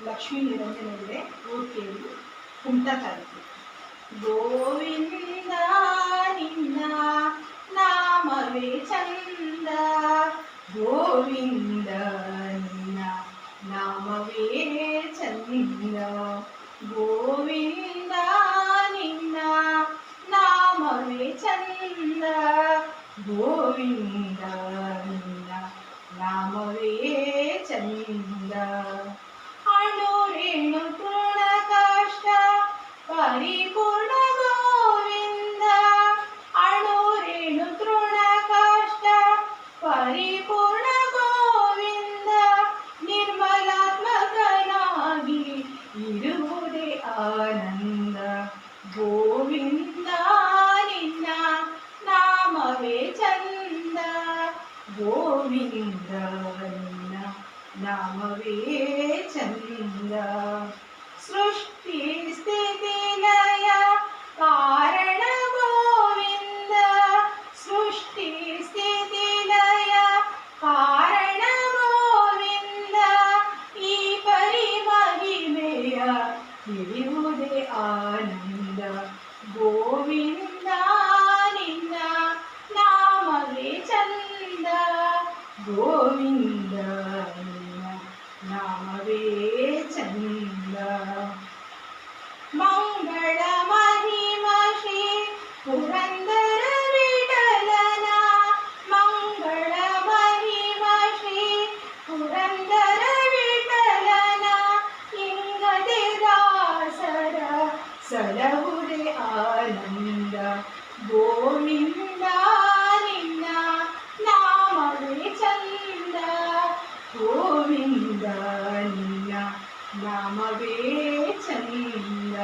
ಲಕ್ಷ್ಮೀ ನಿರಂಜನವಿದೆ ಮೂರ್ತಿಯಲ್ಲಿ ಕುಂಟತಾ ಇತ್ತು. ಗೋವಿಂದ ನಿನ್ನ ನಾಮವೇ ಚಂದ, ಗೋವಿಂದ ನಿನ್ನ ನಾಮವೇ ಚಂದ, ಗೋವಿಂದ ನಿನ್ನ ನಾಮವೇ ಚಂದ, ಗೋವಿಂದ ನಿನ್ನ ನಾಮವೇ ಚಂದ. ಅಣುರೇಣು ತೃಣ ಕಷ್ಟ ಪರಿಪೂರ್ಣ ಗೋವಿಂದ, ಅಣುರೇಣು ತೃಣ ಕಷ್ಟ ಪರಿಪೂರ್ಣ ಗೋವಿಂದ, ನಿರ್ಮಲಾತ್ಮಕನಾಗಿ ಇರುವುದೇ ಆನಂದ, ಗೋವಿಂದ ನಿನ್ನ ನಾಮವೇ ಚಂದ, ಗೋವಿಂದ ನಿನ್ನ ನಾಮವೇ ಚಂದ. ಸೃಷ್ಟಿ ಸ್ಥಿತಿ ಲಯ ಕಾರಣ ಗೋವಿಂದ, ಸೃಷ್ಟಿ ಸ್ಥಿತಿ ಲಯ ಕಾರಣ ಗೋವಿಂದ, ಈ ಪರಿ ಮಹಿಮೆಯ ತಿಳಿಯುವುದೇ ಆನಂದ, ಗೋವಿಂದ ನಿನ್ನ ನಾಮವೇ ಚಂದ, ಗೋವಿಂದ ನಿನ್ನ ನಾಮವೇ ಚಂದ. ಮಂಗಳ ಮಹಿಮ ಶ್ರೀ ಪುರಂದರ ವಿಠಲನ, ಮಂಗಳ ಮಹಿಮ ಶ್ರೀ ಪುರಂದರ ವಿಠಲನ, ಇಂಗದೆ ದಾಸರ ಸಲಹುದೇ ಆನಂದ, ಗೋವಿಂದ ನಿನ್ನ ನಾಮವೇ ಚಂದ, ಗೋವಿಂದ ನಿನ್ನ ನಾಮವೇ ಚಂದ.